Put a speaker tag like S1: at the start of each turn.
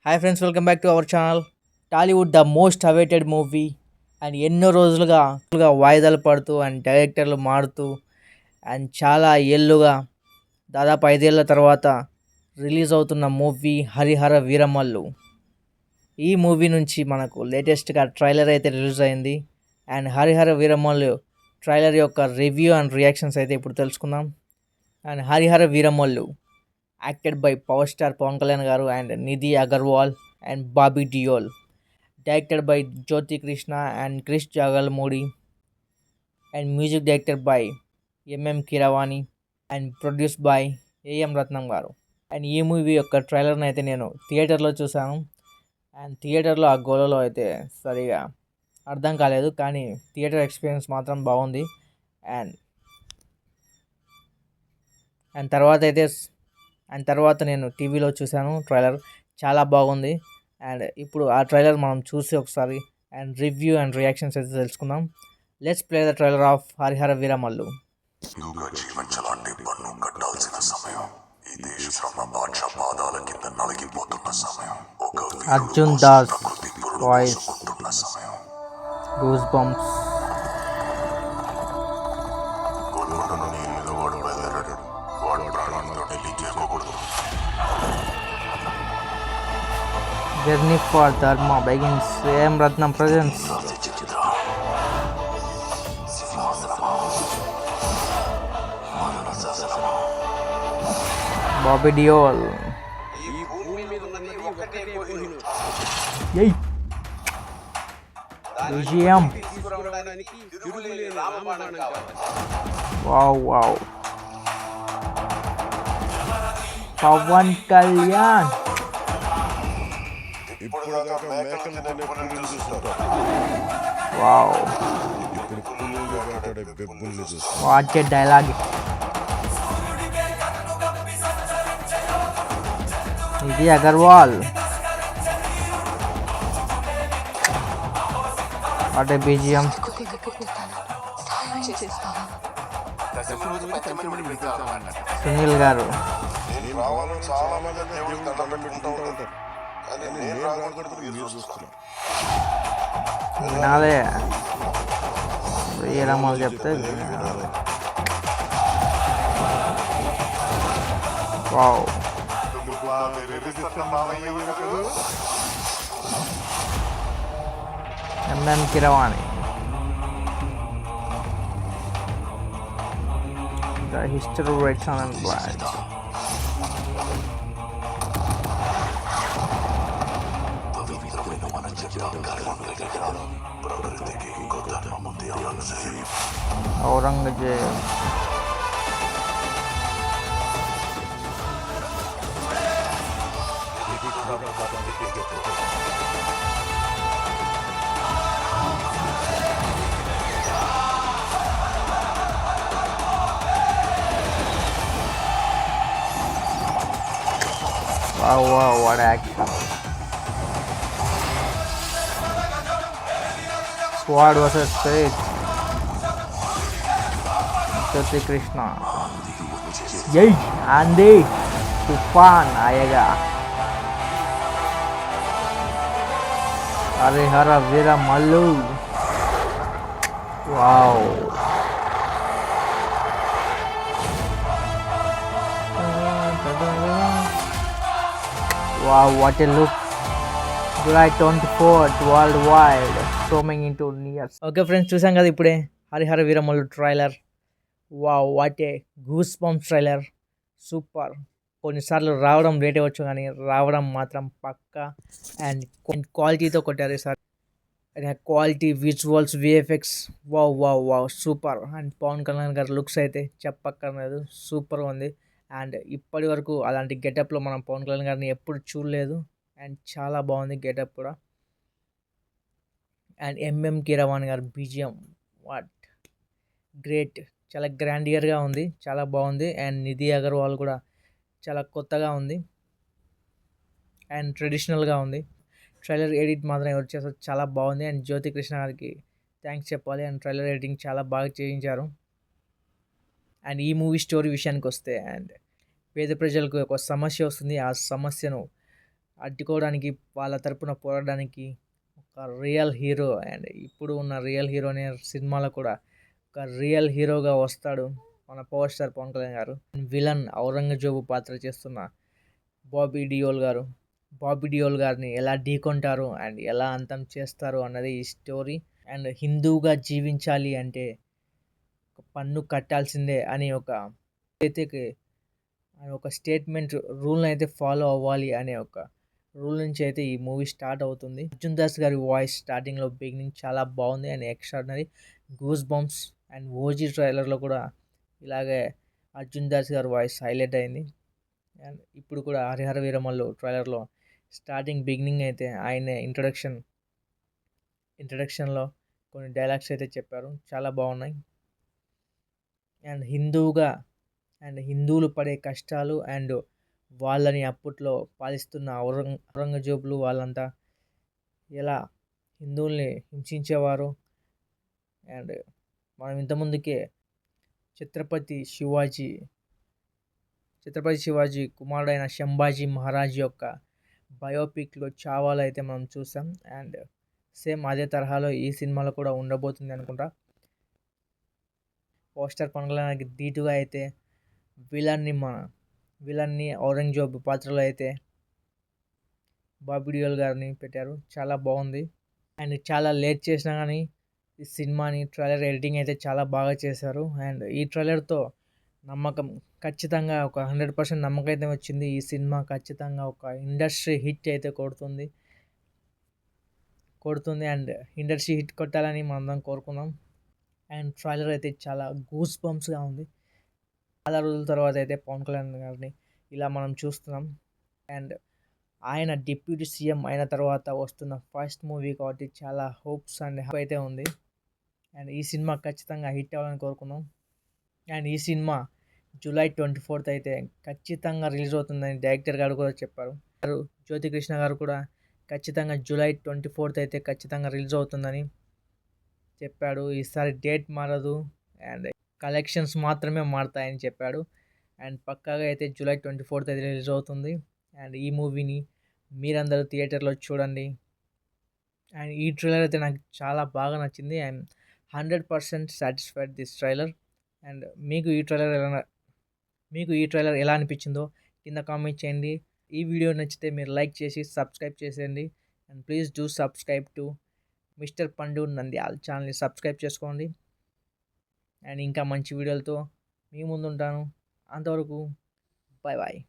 S1: Hi friends, welcome back to our channel. Tollywood the most awaited movie and ఎన్నో రోజులుగా వాయిదాలు పడుతూ అండ్ డైరెక్టర్లు మారుతూ అండ్ చాలా ఏళ్ళుగా దాదాపు 5 ఏళ్ల తర్వాత రిలీజ్ అవుతున్న మూవీ హరిహర వీరమల్లు. ఈ మూవీ నుంచి మనకు లేటెస్ట్గా ట్రైలర్ అయితే రిలీజ్ అయింది. అండ్ హరిహర వీరమల్లు ట్రైలర్ యొక్క రివ్యూ అండ్ రియాక్షన్స్ అయితే ఇప్పుడు తెలుసుకుందాం. And Harihara Veeramallu acted by power star Pawan Kalyan garu and Nidhi Agarwal and Bobby Deol. Directed by Jyothi Krishna and Krish Jagarlamudi and music director by MM Keeravani and produce by AM Ratnam garu. And ఈ మూవీ యొక్క ట్రైలర్ని అయితే నేను థియేటర్లో చూశాను. అండ్ థియేటర్లో ఆ గోలలో అయితే సరిగా అర్థం కాలేదు, కానీ థియేటర్ ఎక్స్పీరియన్స్ మాత్రం బాగుంది. అండ్ అండ్ తర్వాత అయితే అండ్ తర్వాత నేను టీవీలో చూశాను ట్రైలర్, చాలా బాగుంది. అండ్ ఇప్పుడు ఆ ట్రైలర్ మనం చూసి ఒకసారి అండ్ రివ్యూ అండ్ రియాక్షన్స్ అయితే తెలుసుకుందాం. Let's play the trailer of Harihara Veeramallu.
S2: యుగ జీవించాలంటే పన్ను కట్టాల్సిన సమయం. ఈ దేశ శ్రమ బాద్షా పాదాల కింద నలిగిపోతున్న సమయం. ఒక
S1: అర్జున్ దాస్ వాయిస్,
S2: పోసుకుంటున్న సమయం.
S1: Goose bumps.
S2: గోల్కొండ మీద వాడు బయలుదేరాడు. వాడు ప్రాణాలతో ఢిల్లీ చేరుకోకూడదు.
S1: Journey for Dharma begins. AM Ratnam presents.
S2: చిత్ర సింహాసనమా, మరణ శాసనమా.
S1: బాబీ డియోల్. ఏయ్ విజయం. Wow wow. పవన్ కళ్యాణ్.
S2: ఇప్పుడు దాకా మేకలు తినే పులులు చూస్తారు.
S1: వావ్,
S2: ఇప్పుడు పులులుగా మాట్లాడే బెబ్బుల్ని చూస్తారు.
S1: What a dialogue. Nidhi Agarwal. What a BGM. Sunil గారు.
S2: నేను రావాలని చాలా మంది దేవుడికి దండం పెట్టుకుంటూ ఉంటారు, కానీ నేను రాకూడదు మీరు చూస్తున్నారు.
S1: వినాలే, వీరమల్లు చెప్తే వినాలి. Wow. MM Keeravani. The history written in blood.
S2: పవిత్రమైన మన జగదాకారం ఎదగడం ప్రకృతికి ఇంకో ధర్మం ఉంది.
S1: Aurangzeb. Wow, wow, what action. Squad versus Spirit. Jyoti Krishna. Yay, Andy. Tufan आएगा. Harihar वीरमल्लु. Wow. Wow, what a look. July 24th worldwide, storming into nears. Okay friends, చూసాం కదా ఇప్పుడే Harihara Veeramallu trailer. Wow, what a goose bumps trailer. Super. కొన్నిసార్లు రావడం late అవ్వచ్చు, కానీ రావడం మాత్రం పక్కా. అండ్ క్వాలిటీతో కొట్టారు sir. Quality visuals, VFX, wow wow wow, super. And Pawan Kalyan గారి లుక్స్ అయితే చెప్పక్కర్లేదు, సూపర్గా ఉంది. అండ్ ఇప్పటి వరకు అలాంటి గెటప్లో మనం పవన్ కళ్యాణ్ గారిని ఎప్పుడు చూడలేదు. అండ్ చాలా బాగుంది గెటప్ కూడా. అండ్ ఎంఎం కీరవాణి గారు బీజిఎం, వాట్ గ్రేట్. చాలా గ్రాండియర్గా ఉంది, చాలా బాగుంది. అండ్ నిధి అగర్వాల్ కూడా చాలా కొత్తగా ఉంది అండ్ ట్రెడిషనల్గా ఉంది. ట్రైలర్ ఎడిట్ మాత్రం ఎవరు చేస్తారు, చాలా బాగుంది. అండ్ జ్యోతి కృష్ణ గారికి థ్యాంక్స్ చెప్పాలి. అండ్ ట్రైలర్ ఎడిటింగ్ చాలా బాగా చేయించారు. అండ్ ఈ మూవీ స్టోరీ విషయానికి వస్తే, అండ్ పేద ప్రజలకు ఒక సమస్య వస్తుంది. ఆ సమస్యను అడ్డుకోవడానికి వాళ్ళ తరపున పోరాడడానికి ఒక రియల్ హీరో అండ్ ఇప్పుడు ఉన్న రియల్ హీరో అనే సినిమాలో కూడా ఒక రియల్ హీరోగా వస్తాడు మన పవర్ స్టార్ పవన్ కళ్యాణ్ గారు. విలన్ ఔరంగజేబు పాత్ర చేస్తున్న బాబీ డియోల్ గారిని ఎలా ఢీకొంటారు అండ్ ఎలా అంతం చేస్తారు అన్నది ఈ స్టోరీ. అండ్ హిందువుగా జీవించాలి అంటే ఒక పన్ను కట్టాల్సిందే అని అయితే ఒక స్టేట్మెంట్ రూల్ని అయితే ఫాలో అవ్వాలి అనే ఒక రూల్ నుంచి అయితే ఈ మూవీ స్టార్ట్ అవుతుంది. అర్జున్ దాస్ గారి వాయిస్ స్టార్టింగ్లో బిగినింగ్ చాలా బాగుంది and extraordinary goose bumps. And OG ట్రైలర్లో కూడా ఇలాగే అర్జున్ దాస్ గారి వాయిస్ హైలైట్ అయింది. అండ్ ఇప్పుడు కూడా హరిహర వీరమల్లు ట్రైలర్లో స్టార్టింగ్ బిగినింగ్ అయితే ఆయన ఇంట్రడక్షన్లో కొన్ని డైలాగ్స్ అయితే చెప్పారు, చాలా బాగున్నాయి. అండ్ హిందువులు పడే కష్టాలు అండ్ వాళ్ళని అప్పట్లో పాలిస్తున్న ఔరంగజేబులు వాళ్ళంతా ఎలా హిందువుల్ని హింసించేవారు. అండ్ మనం ఇంతకుముందుకే ఛత్రపతి శివాజీ కుమారుడైన శంభాజీ మహారాజ్ యొక్క బయోపిక్లో చావాలో అయితే మనం చూసాం. అండ్ సేమ్ అదే తరహాలో ఈ సినిమాలో కూడా ఉండబోతుంది అనుకుంటా. పోస్టర్ పవన్ కళ్యాణ్కి ధీటుగా అయితే విలన్ని ఔరంగజేబు పాత్రలో అయితే బాబీ డియోల్ గారిని పెట్టారు, చాలా బాగుంది. అండ్ చాలా లేట్ చేసినా కానీ ఈ సినిమాని ట్రైలర్ ఎడిటింగ్ అయితే చాలా బాగా చేశారు. అండ్ ఈ ట్రైలర్తో నమ్మకం ఖచ్చితంగా ఒక 100% నమ్మకం అయితే వచ్చింది. ఈ సినిమా ఖచ్చితంగా ఒక ఇండస్ట్రీ హిట్ అయితే కొడుతుంది అండ్ ఇండస్ట్రీ హిట్ కొట్టాలని మనందరం కోరుకుందాం. అండ్ ట్రైలర్ అయితే చాలా గూస్ బంప్స్గా ఉంది. చాలా రోజుల తర్వాత అయితే పవన్ కళ్యాణ్ గారిని ఇలా మనం చూస్తున్నాం. అండ్ ఆయన డిప్యూటీ సీఎం అయిన తర్వాత వస్తున్న ఫస్ట్ మూవీ కాబట్టి చాలా హోప్స్ అండ్ హైప్ అయితే ఉంది. అండ్ ఈ సినిమా ఖచ్చితంగా హిట్ అవ్వాలని కోరుకుందాం. అండ్ ఈ సినిమా జూలై 24th అయితే ఖచ్చితంగా రిలీజ్ అవుతుందని డైరెక్టర్ గారు కూడా చెప్పారు. జ్యోతి కృష్ణ గారు కూడా ఖచ్చితంగా జూలై 24th అయితే ఖచ్చితంగా రిలీజ్ అవుతుందని చెప్పాడు. ఈసారి డేట్ మారదు అండ్ కలెక్షన్స్ మాత్రమే మారుతాయని చెప్పాడు. అండ్ పక్కాగా అయితే జూలై 24th అయితే రిలీజ్ అవుతుంది. అండ్ ఈ మూవీని మీరందరూ థియేటర్లో చూడండి. అండ్ ఈ ట్రైలర్ అయితే నాకు చాలా బాగా నచ్చింది. And 100% satisfied this trailer. And మీకు ఈ ట్రైలర్ ఎలా అనిపించిందో కింద కామెంట్ చేయండి. ఈ వీడియో నచ్చితే మీరు లైక్ చేసి సబ్స్క్రైబ్ చేసేయండి. And please do subscribe to mister పండు నంద్యాల్ ఛానల్ని సబ్స్క్రైబ్ చేసుకోండి. అండ్ ఇంకా మంచి వీడియోలతో మీ ముందు ఉంటాను. అంతవరకు బాయ్ బాయ్.